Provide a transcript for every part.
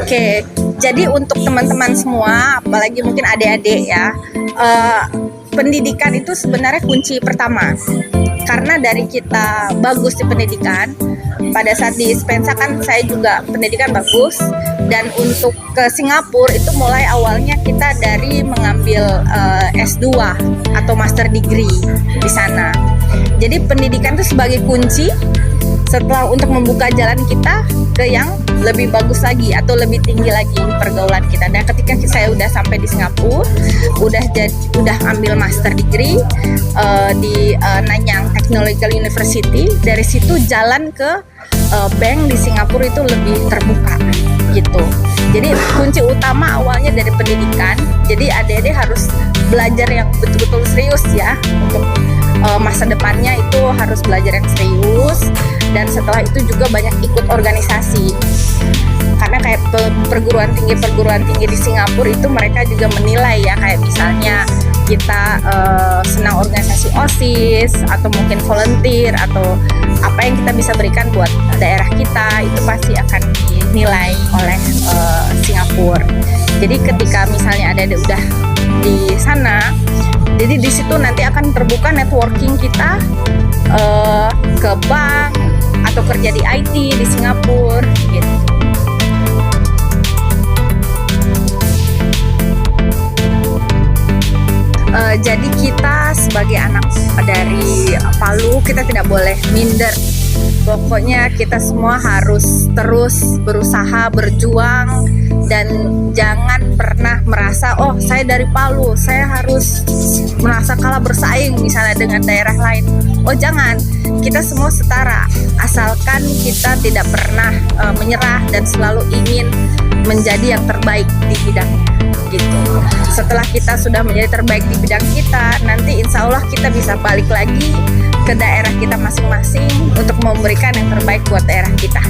Oke, jadi untuk teman-teman semua, apalagi mungkin adik-adik ya, pendidikan itu sebenarnya kunci pertama. Karena dari kita bagus di pendidikan, pada saat di Spensa kan saya juga pendidikan bagus, dan untuk ke Singapura itu mulai awalnya kita dari mengambil S2 atau master degree di sana. Jadi pendidikan itu sebagai kunci setelah untuk membuka jalan kita ke yang lebih bagus lagi atau lebih tinggi lagi pergaulan kita. Dan ketika saya udah sampai di Singapura, udah ambil master degree di Nanyang Technological University, dari situ jalan ke bank di Singapura itu lebih terbuka gitu. Jadi kunci utama awalnya dari pendidikan. Jadi adik-adik harus belajar yang betul-betul serius ya, untuk masa depannya itu harus belajar yang serius. Dan setelah itu juga banyak ikut organisasi, karena kayak perguruan tinggi di Singapura itu mereka juga menilai ya, kayak misalnya kita senang organisasi OSIS atau mungkin volunteer atau apa yang kita bisa berikan buat daerah kita, itu pasti akan dinilai oleh Singapura. Jadi ketika misalnya ada udah di sana, jadi di situ nanti akan terbuka networking kita ke bank atau kerja di IT di Singapura gitu. Jadi kita sebagai anak dari Palu, kita tidak boleh minder. Pokoknya kita semua harus terus berusaha, berjuang, dan jangan pernah merasa, oh saya dari Palu, saya harus merasa kalah bersaing misalnya dengan daerah lain. Oh jangan, kita semua setara, asalkan kita tidak pernah menyerah dan selalu ingin menjadi yang terbaik di bidangnya gitu. Setelah kita sudah menjadi terbaik di bidang kita, nanti insya Allah kita bisa balik lagi ke daerah kita masing-masing untuk memberikan yang terbaik buat daerah kita.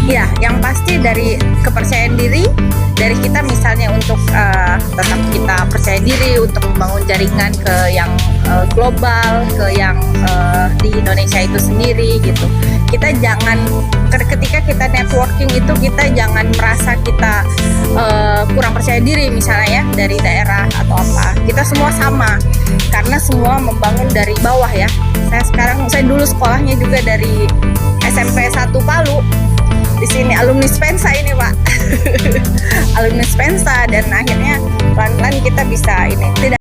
Ya, yang pasti dari kepercayaan diri dari kita, misalnya untuk tetap kita percaya diri untuk membangun jaringan ke yang global, ke yang di Indonesia itu sendiri gitu. Kita jangan, ketika kita networking itu kita jangan merasa kita kurang percaya diri misalnya ya dari daerah atau apa. Kita semua sama, karena semua membangun dari bawah ya. Saya dulu sekolahnya juga dari SMP 1 Palu. Di sini alumni Spensa ini Pak. Alumni Spensa, dan akhirnya pelan-pelan kita bisa ini.